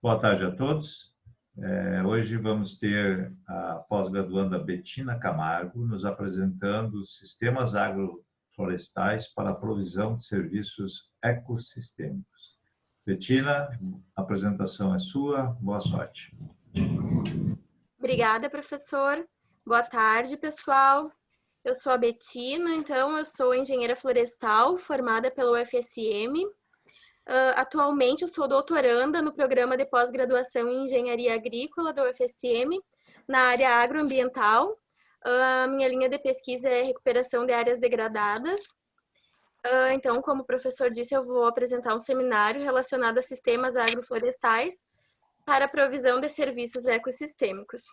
Boa tarde a todos. Hoje vamos ter a pós-graduanda Betina Camargo nos apresentando sistemas agroflorestais para a provisão de serviços ecossistêmicos. Betina, a apresentação é sua. Boa sorte. Obrigada, professor. Boa tarde, pessoal. Eu sou a Betina, então eu sou engenheira florestal formada pela UFSM. Atualmente eu sou doutoranda no programa de pós-graduação em engenharia agrícola da UFSM, na área agroambiental. A minha linha de pesquisa é recuperação de áreas degradadas. Então, como o professor disse, eu vou apresentar um seminário relacionado a sistemas agroflorestais para a provisão de serviços ecossistêmicos.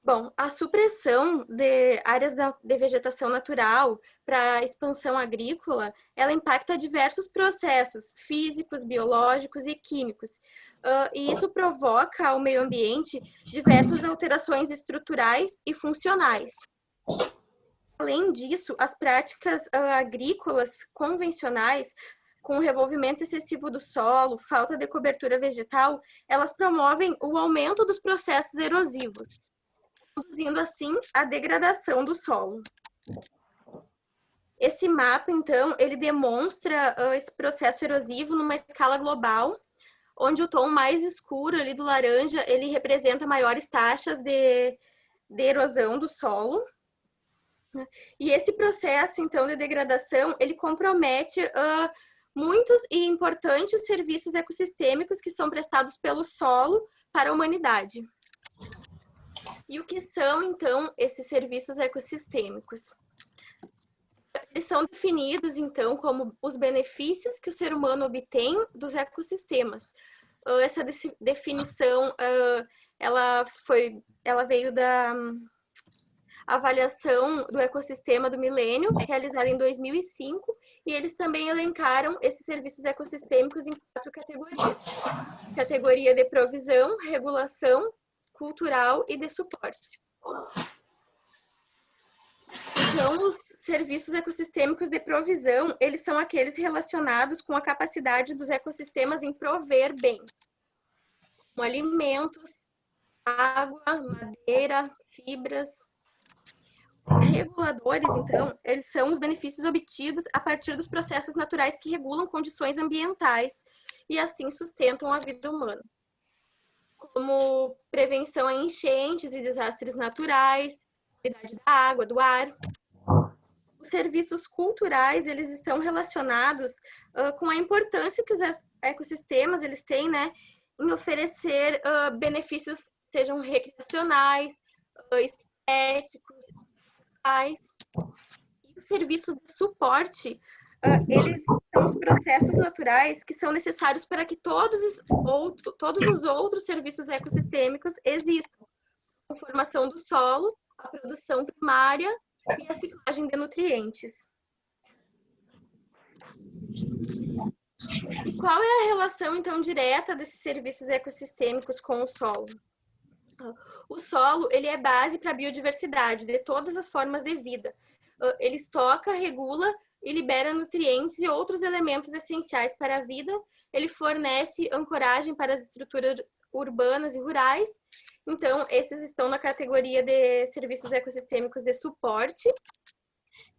Bom, a supressão de áreas de vegetação natural para a expansão agrícola, ela impacta diversos processos físicos, biológicos e químicos. E isso provoca ao meio ambiente diversas alterações estruturais e funcionais. Além disso, as práticas agrícolas convencionais, com o revolvimento excessivo do solo, falta de cobertura vegetal, elas promovem o aumento dos processos erosivos, produzindo assim a degradação do solo. Esse mapa, então, ele demonstra esse processo erosivo numa escala global, onde o tom mais escuro ali do laranja, ele representa maiores taxas de erosão do solo. E esse processo, então, de degradação, ele compromete muitos e importantes serviços ecossistêmicos que são prestados pelo solo para a humanidade. E o que são, então, esses serviços ecossistêmicos? Eles são definidos, então, como os benefícios que o ser humano obtém dos ecossistemas. Essa definição, ela veio da avaliação do ecossistema do milênio, realizada em 2005, e eles também elencaram esses serviços ecossistêmicos em 4 categorias. Categoria de provisão, regulação, cultural e de suporte. Então, os serviços ecossistêmicos de provisão, eles são aqueles relacionados com a capacidade dos ecossistemas em prover bens, como alimentos, água, madeira, fibras. Os reguladores, então, eles são os benefícios obtidos a partir dos processos naturais que regulam condições ambientais e assim sustentam a vida humana, como prevenção a enchentes e desastres naturais, qualidade da água, do ar. Os serviços culturais, eles estão relacionados com a importância que os ecossistemas eles têm, né, em oferecer benefícios, sejam recreacionais, estéticos, e os serviços de suporte, eles são os processos naturais que são necessários para que todos os outros serviços ecossistêmicos existam. A formação do solo, a produção primária e a ciclagem de nutrientes. E qual é a relação, então, direta desses serviços ecossistêmicos com o solo? O solo, ele é base para a biodiversidade de todas as formas de vida. Ele estoca, regula e libera nutrientes e outros elementos essenciais para a vida. Ele fornece ancoragem para as estruturas urbanas e rurais. Então, esses estão na categoria de serviços ecossistêmicos de suporte.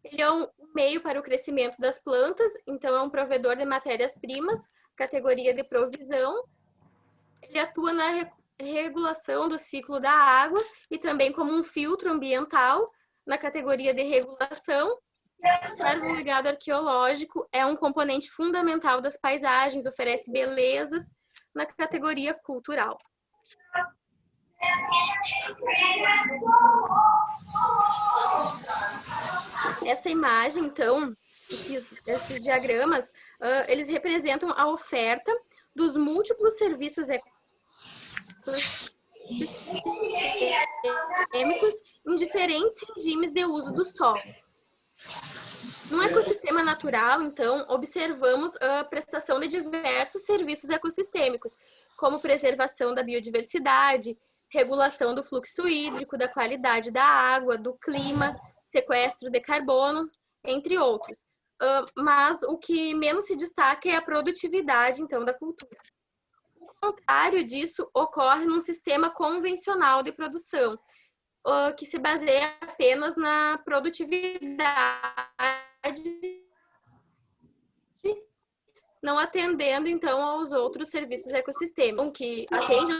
Ele é um meio para o crescimento das plantas, então é um provedor de matérias-primas, categoria de provisão. Ele atua na regulação do ciclo da água e também como um filtro ambiental, na categoria de regulação. Conserva um legado arqueológico, é um componente fundamental das paisagens, oferece belezas, na categoria cultural. Essa imagem, então, esses diagramas, eles representam a oferta dos múltiplos serviços ecossistêmicos em diferentes regimes de uso do solo. No ecossistema natural, então, observamos a prestação de diversos serviços ecossistêmicos, como preservação da biodiversidade, regulação do fluxo hídrico, da qualidade da água, do clima, sequestro de carbono, entre outros. Mas o que menos se destaca é a produtividade, então, da cultura. contrário disso ocorre num sistema convencional de produção, que se baseia apenas na produtividade, não atendendo, então, aos outros serviços ecossistêmicos, que atende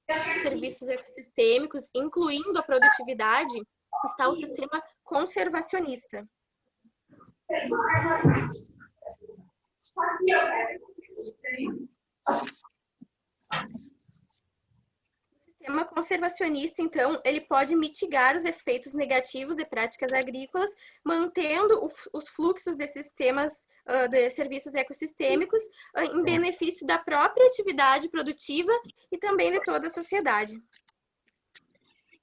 aos serviços ecossistêmicos, incluindo a produtividade, está o sistema conservacionista. O sistema conservacionista, então, ele pode mitigar os efeitos negativos de práticas agrícolas, mantendo os fluxos de sistemas de serviços ecossistêmicos em benefício da própria atividade produtiva e também de toda a sociedade.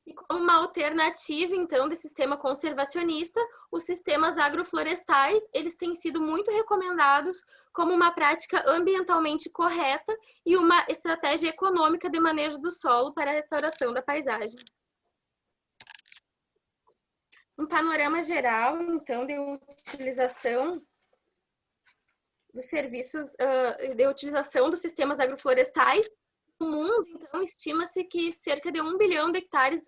E como uma alternativa, então, desse sistema conservacionista, os sistemas agroflorestais, eles têm sido muito recomendados como uma prática ambientalmente correta e uma estratégia econômica de manejo do solo para a restauração da paisagem. Um panorama geral, então, de utilização dos serviços, de utilização dos sistemas agroflorestais. No mundo, então, estima-se que cerca de 1 bilhão de hectares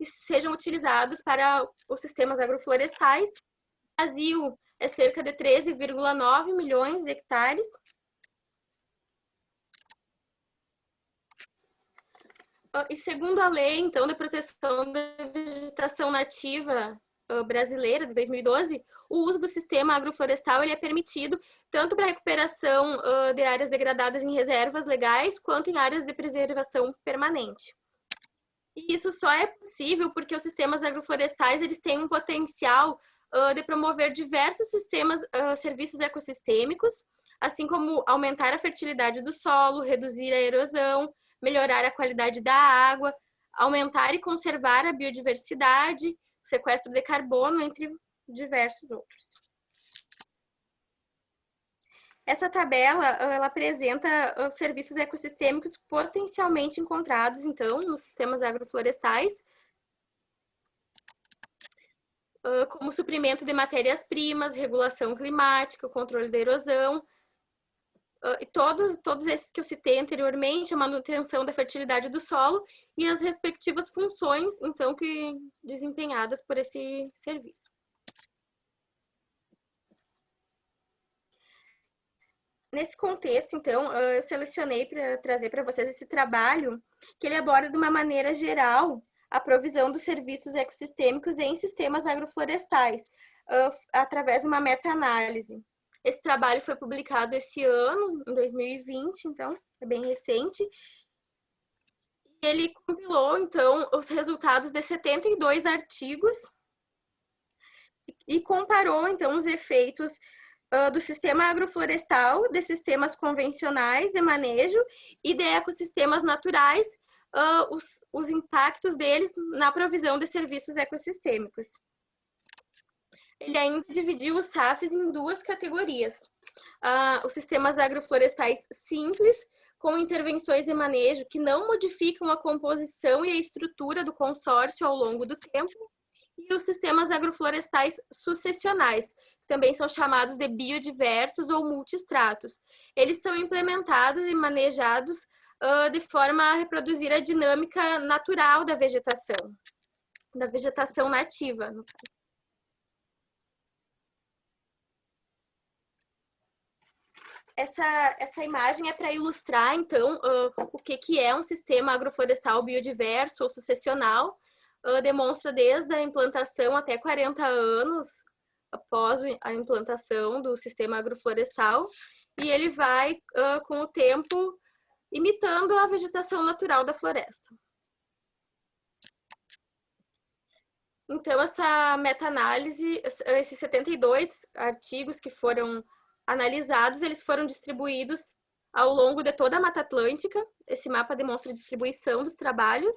sejam utilizados para os sistemas agroflorestais. No Brasil, é cerca de 13,9 milhões de hectares. E segundo a lei, então, de proteção da vegetação nativa brasileira, de 2012, o uso do sistema agroflorestal ele é permitido tanto para a recuperação de áreas degradadas em reservas legais, quanto em áreas de preservação permanente. E isso só é possível porque os sistemas agroflorestais eles têm um potencial de promover diversos serviços ecossistêmicos, assim como aumentar a fertilidade do solo, reduzir a erosão, melhorar a qualidade da água, aumentar e conservar a biodiversidade, sequestro de carbono, entre diversos outros. Essa tabela, ela apresenta os serviços ecossistêmicos potencialmente encontrados, então, nos sistemas agroflorestais, como suprimento de matérias-primas, regulação climática, controle da erosão, e todos esses que eu citei anteriormente, a manutenção da fertilidade do solo e as respectivas funções, então, desempenhadas por esse serviço. Nesse contexto, então, eu selecionei para trazer para vocês esse trabalho, que ele aborda de uma maneira geral a provisão dos serviços ecossistêmicos em sistemas agroflorestais, através de uma meta-análise. Esse trabalho foi publicado esse ano, em 2020, então, é bem recente. Ele compilou, então, os resultados de 72 artigos e comparou, então, os efeitos do sistema agroflorestal, de sistemas convencionais de manejo e de ecossistemas naturais, os impactos deles na provisão de serviços ecossistêmicos. Ele ainda dividiu os SAFs em duas categorias. Os sistemas agroflorestais simples, com intervenções de manejo que não modificam a composição e a estrutura do consórcio ao longo do tempo, e os sistemas agroflorestais sucessionais, que também são chamados de biodiversos ou multistratos. Eles são implementados e manejados de forma a reproduzir a dinâmica natural da vegetação nativa, no caso. Essa imagem é para ilustrar, então, o que é um sistema agroflorestal biodiverso ou sucessional. Demonstra desde a implantação até 40 anos após a implantação do sistema agroflorestal, e ele vai, com o tempo, imitando a vegetação natural da floresta. Então, essa meta-análise, esses 72 artigos que foram analisados, eles foram distribuídos ao longo de toda a Mata Atlântica. Esse mapa demonstra a distribuição dos trabalhos.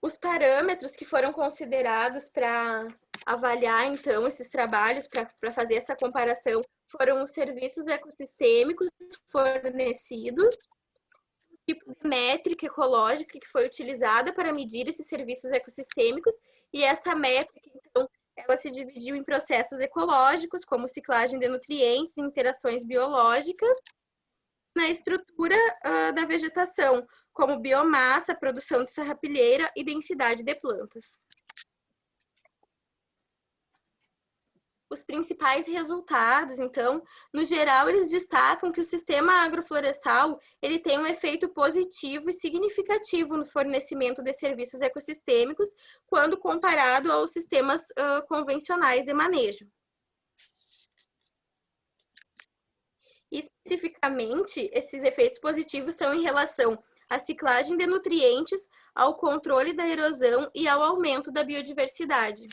Os parâmetros que foram considerados para avaliar, então, esses trabalhos, para fazer essa comparação, foram os serviços ecossistêmicos fornecidos, o tipo de métrica ecológica que foi utilizada para medir esses serviços ecossistêmicos, e essa métrica, então, Ela se dividiu em processos ecológicos, como ciclagem de nutrientes e interações biológicas, na estrutura da vegetação, como biomassa, produção de serrapilheira e densidade de plantas. Os principais resultados, então, no geral, eles destacam que o sistema agroflorestal ele tem um efeito positivo e significativo no fornecimento de serviços ecossistêmicos quando comparado aos sistemas convencionais de manejo. Especificamente, esses efeitos positivos são em relação à ciclagem de nutrientes, ao controle da erosão e ao aumento da biodiversidade.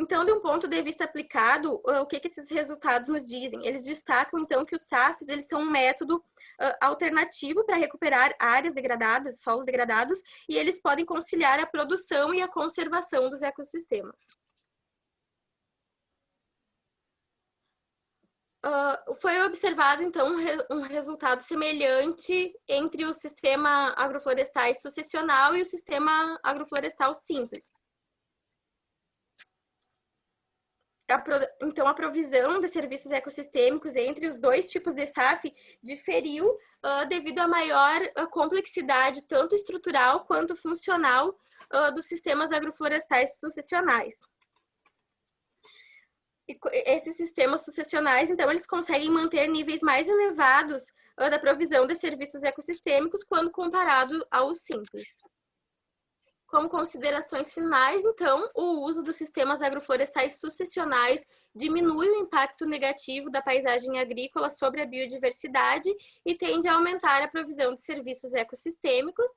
Então, de um ponto de vista aplicado, o que esses resultados nos dizem? Eles destacam, então, que os SAFs eles são um método alternativo para recuperar áreas degradadas, solos degradados, e eles podem conciliar a produção e a conservação dos ecossistemas. Foi observado, então, um resultado semelhante entre o sistema agroflorestal sucessional e o sistema agroflorestal simples. Então, a provisão de serviços ecossistêmicos entre os dois tipos de SAF diferiu devido à maior complexidade, tanto estrutural quanto funcional, dos sistemas agroflorestais sucessionais. E esses sistemas sucessionais, então, eles conseguem manter níveis mais elevados da provisão de serviços ecossistêmicos quando comparado aos simples. Como considerações finais, então, o uso dos sistemas agroflorestais sucessionais diminui o impacto negativo da paisagem agrícola sobre a biodiversidade e tende a aumentar a provisão de serviços ecossistêmicos.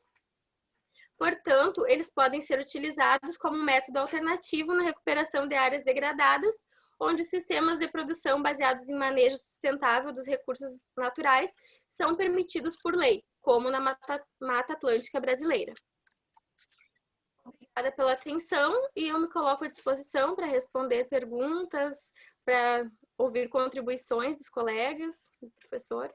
Portanto, eles podem ser utilizados como um método alternativo na recuperação de áreas degradadas, onde os sistemas de produção baseados em manejo sustentável dos recursos naturais são permitidos por lei, como na Mata Atlântica brasileira. Obrigada pela atenção e eu me coloco à disposição para responder perguntas, para ouvir contribuições dos colegas, do professor.